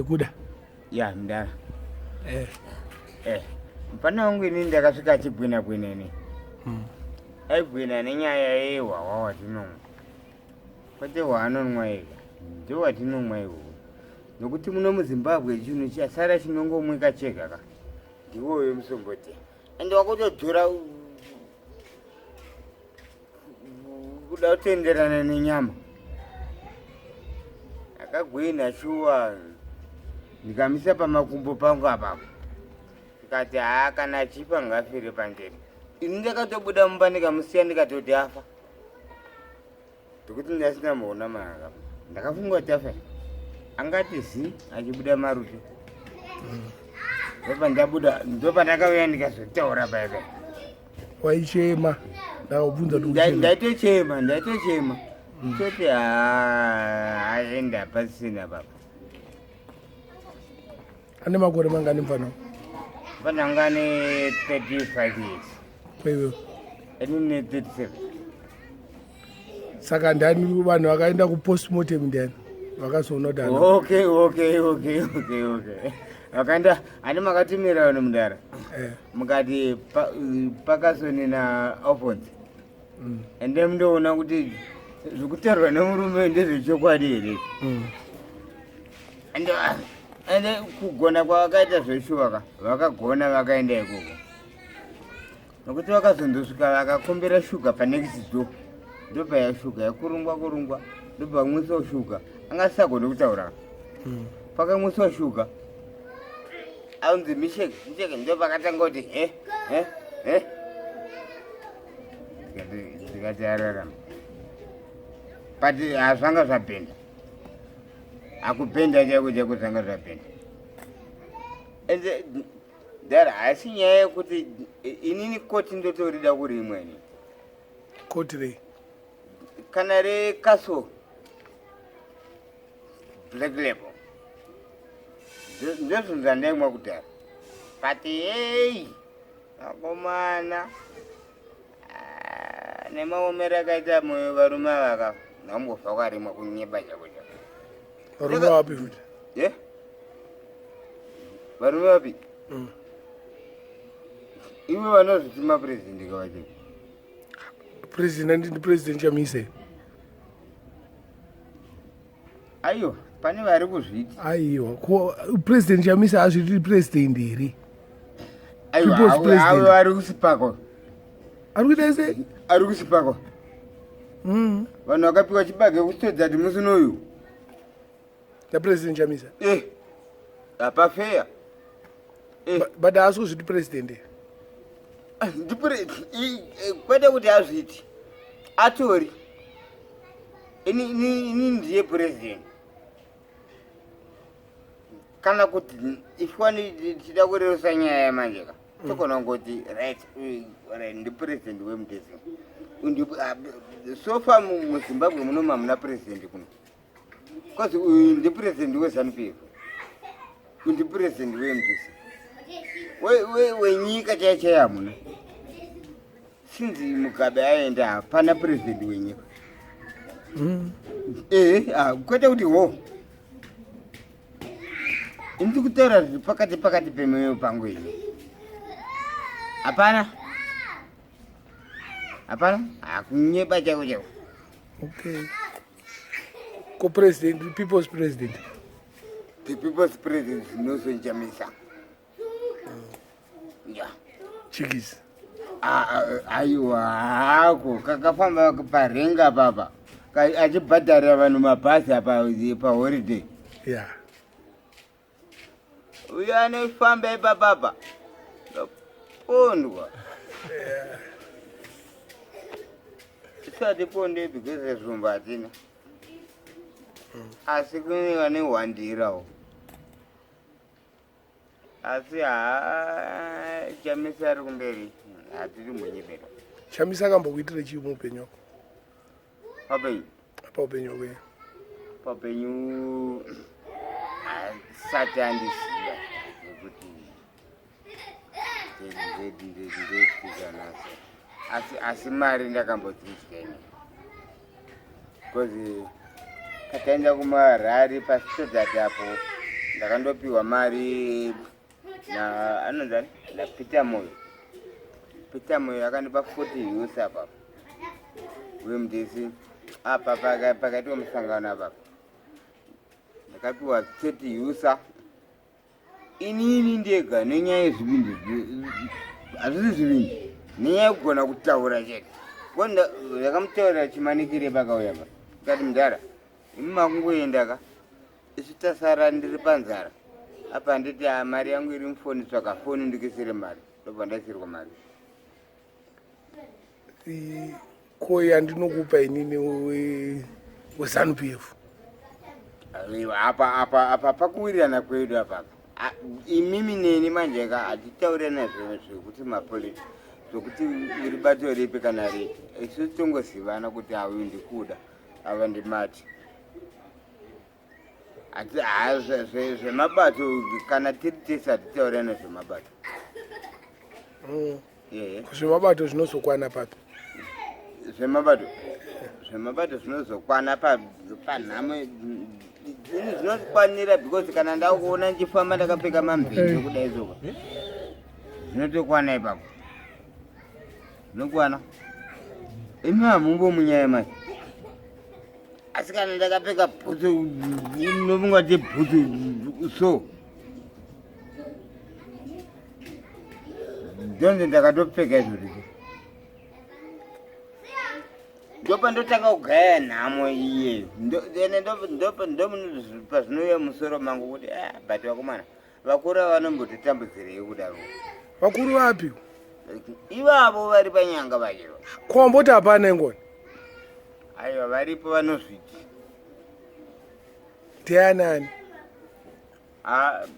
Kuda. Ya Ndara. Mpana wangu ini ndakasvika chigwina gwineni. Aigwina nenyaya yewawa watinomwa. Kwete waanonwa ega. Ndo watinomwa iwo. Nokuti muno muZimbabwe chinhu chasara chinongomwika chega ka. Ndiwoyo Musombodhiya. Ende wakutodhura kuda kutenderana nenyama. Akagwina shuwa. Ndikamisa pamakumbo pangu apapo. Tikati kana achipa ngafire panjeri. Ini ndakatobuda mumba ndikamusiya ndikatoti afa. Tokuti ndasina muona manga. Ndakafunga kuti afa. Angati achibuda marute. Ndopa ndakauya ndikazotaura baba. Waichema. Ndakubvunza Ndaitochema. Toti aenda pasina baba. Ane makore mangani mfano? Mfano ngane 35 years. Wewe? Eni 37. Saka ndani vanhu vakaenda kupostmortem ndani vakazonodana. Okay. Vakaenda ane makatimira vanhu mundara. Mukati Parkerson na Arnold. Ende mundoona kuti zvikutarwa nemurume ndezvechokwadi here. Ende kugona kwavakaita zveshuwaka vakagona vakaenda ikoko. Nokuti vakazondosvika vakakombera shuga panext door. Ndopaya shuga yakurungwa ndopamwiswa shuga angasagona kutaura. Pakamwiswa shuga aunzi misheke ndopakatanga kuti ndikati ararama. But hazvanga zvapenda. Akupenda chako zvanga zvapenda. Ende ndara hasi nyaya yekuti inini koti ndotorida kuri imweni. Koti rei? Kana rekaso black label. Ndozvo zvandaimwa kudhara. Pati akomana nemaomero akaita moyo varume vaka nambofa kwarimwa kunyeba chako. Varume wapi futi? Varume wapi? Iwe vanozviti mapresident kavacho. President ndi president chamise. Aiyo, pane vari kuzviti. Aiyo, president chamise azviti president here. Aiyo, ari kusipako. Ari kuita sei? Ari kusipako. Vanhu vakapiwa chibage kusitodza kuti musi noyu. The president chamisa. Apafeya. But haasi kuzviti president. Kwete kuti azviti. Atori. Ini ndiye president. Kana kuti ifwani tichida kurerusa nyaya yamanje ka. Tokona ngoti right ndi president wemutesi. So far muZimbabwe muno mamuna president kuno. Because ndi president weZANU-PF. Ndi president wemutesi. Wenyika chaicha yamuna. Sinzi Mugabe aenda hapana president wenyika. Kwete kuti ho. Ndi kutaura pakati pemoyo pangu ini. Hapana. Akunyeba chako. Okay. Co-president, the people's president. The people's president knows when Jamisa. Yeah. Chikis. Aiwa, kakafamba parenga baba. Achibhadhara vanhu mabhazi pa holiday. Yeah. Uyo anofamba ipapapa. Pondwa. Yeah. Isati ponde because zvumba hatina. Asi kune vane hwandirawo. Asi Chamisa ari kumberi hatiri munyebera. Chamisa akambokuitira chii muupenyu wako? Papenyu? Paupenyu wako. Papenyu asati andisiya nekuti ndezvizanasa. Asi mari ndakambodzityeni. Because kataenda kumaHarare pasitodhati apo ndakandopiwa mari anonzani napita moyo akandipa 40 Hughes apa wemdisi apa pakaitwa musangano apa ndakapiwa 30 Hughes inini ndega nenyaya yezvivindi hazvisi zvivindi nenyaya yekugona kutaura chete konda ndakamutaurira chimanikire pakauya pa kati mudhara imi makungoendaka isu tasara ndiri panzara apa nditi mari yangu iri mufoni tsvaka foni ndikisire mari ndobva ndaisirwa mari koi yandinokupa inini weZANU-PF apa pakuwirirana kwedu apapa imimi neni manje ka hatitaurana zvekuti mapolisi zvokuti uri bato ripi kana ripi isu tongozivana kuti uyu ndikuda ava ndimati zvemabato kana tiri tese hatitaurana zvemabato zvemabato zvinozokwana papi zvemabato zvinozokwana panhamo zvinokwanira because kana ndakuona ndichifamba ndakapfeka mamveni kudai zoko zvinotokwana ipapo zvinokwana imi hamumbo munyaya mai asi kana ndakapfeka bhutsu nomungati bhutsu so ndonzi ndakatopfeka izvorizo ndopa ndotanga kugaya nhamo iye pazvinouya musoro mangu kuti bati vakomana vakuru vanombotitambudzirei kudaro vakuru vapi ivavo vari panyanga vachiro kwamboti hapana ingoni aiwa varipo vanozviti ndianani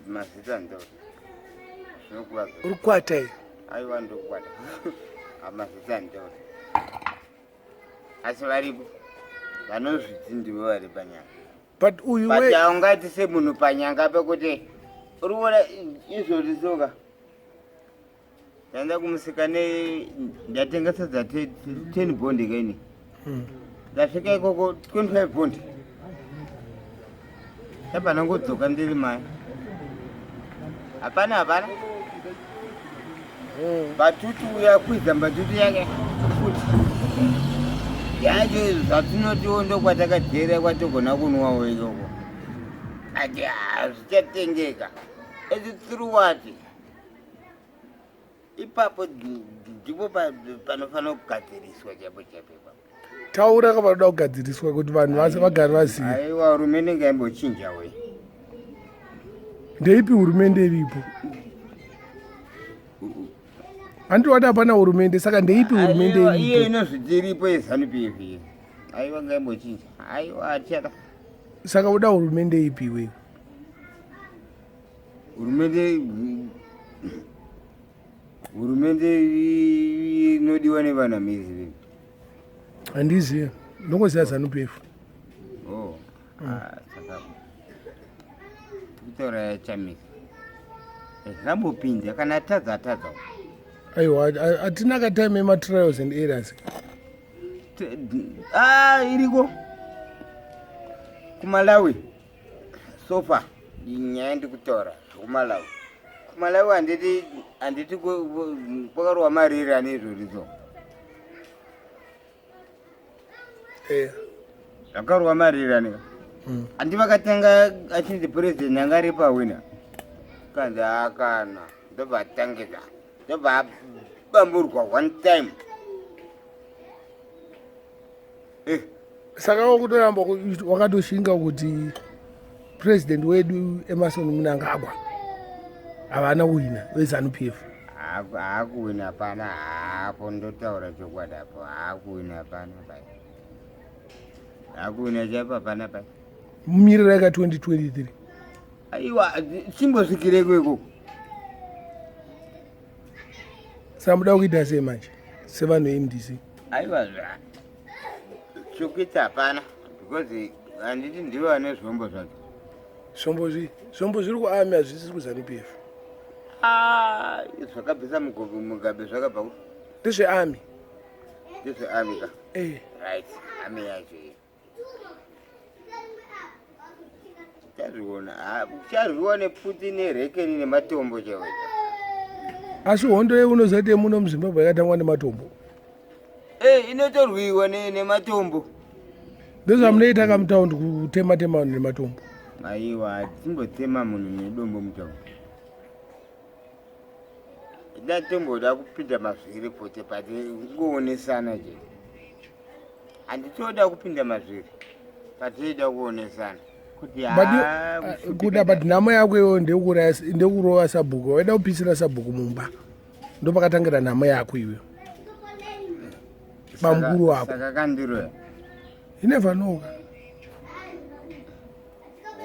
mazita ndoti zvinokuva uri kwatai aiwa ndokwata mazita ndoti asi varipo vanozviti ndivo vari panyanga but uyu but haungati semunhu panyanga pekuti uri kuona izvorisoka ndaenda kumusika ndatengesa dza 10 bondi kaini ndasvika ikoko 25 bondi tabva nangodzoka ndiri mai hapana batutu uya kwidza mbatutu yake futi yacho zvatinotiwo ndokwatakadhera kwatogona kunwawo ikoko ati zvichatengeka ezithiruwati ipapo ndipo panofanira kugadziriswa chapo taura kavanoda kugadziriswa kuti vanhu vase vagare vaziva aiwa hurumende ngaimbochinja we ndeipi hurumende iripo handivati hapana hurumende saka ndeipi hurumende iripo iye inozviti iripo yeZANU-PF aiwa ngaimbochinja aiwa hatichada saka uda hurumende ipi iwewe hurumende inodiwa nevanhu vamizi handiziva ndongoziva ZANU-PF saka kutaura yachamisa zvambopinda kana atadza aiwa hatina katime ematrials and errors iriko kumalawi sofa nyaya ndikutaura kumalawi handiti kwakarwa mariri ane izvorizo zvakarwa mariri aneka handi vakatanga achinzi purezidendi anga ari pawina kanzi akana ndobva atangidza ndobva abamburwa one time saka wakutoramba wakatoshinga kuti purezidendi wedu Emerson Mnangagwa havana kuwina weZANU-PF haakuwina hapana haapo ndotaura chokwadi apo haakuwina hapana pai haakuwina chaipo hapana pai mumirira yaka 2023 aiwa chimbosvikireko ikoko saka muda kuita sei manje sevanhu veMDC aiwa chokuita hapana because handiti ndivo vane zvombo zvacho zvombo zviri kuami hazvisi kuZANU-PF zvakabvisa mugabe zvakabva kuti ndezveami ka right ami yacho uchazvione pfuti nerekeni nematombo chaiwo. Asi hondo yeunozati muno muZimbabwe yakatangwa nematombo. Inotorwiwa nematombo. Ndozvamunoita kamutaundi kutema-tema nematombo. Aiwa, timbotema munhu nedombo mutaundi. Ndatomboda kupinda mazviri pote pati kuonesana je. Handitoda kupinda mazviri. Patinoda kuonesana. Kuda but nhamo yako iwe ndekurova sabhuku. Waida kupisira sabhuku mumba. Ndopakatangira nhamo yako iwe. Bamukuru wako. Saka kandiroya. You never know.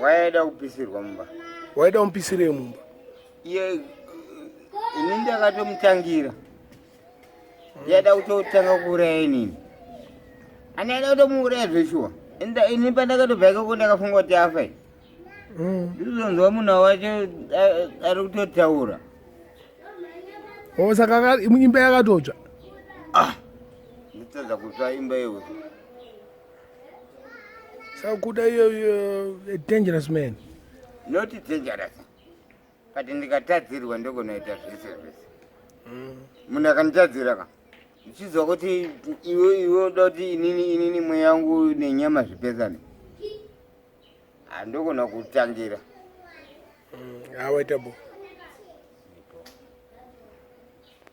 Waida kupisirwa mumba. Waida kupisire mumba. Ini ndakatomutangira. Ndiyada kutotanga kuuraya inini. Ani ada kutomuuraya zveshuwa. Ini pandakatobvaika ko ndakafunga kuti afa. Ndizonzwa munhu wacho ari kutotaura. Saka imba yakatotsva. Nditadza kutsva imba yewe. Saka Kuda you're a dangerous man. Not dangerous. But ndikatadzirwa ndokunoita zvese zvese. Munhu akanitadzira ka. Ndichizwa kuti iwe unoda kuti inini mweya yangu nenyama zvipesane. Handogona kutangira. Waita bo.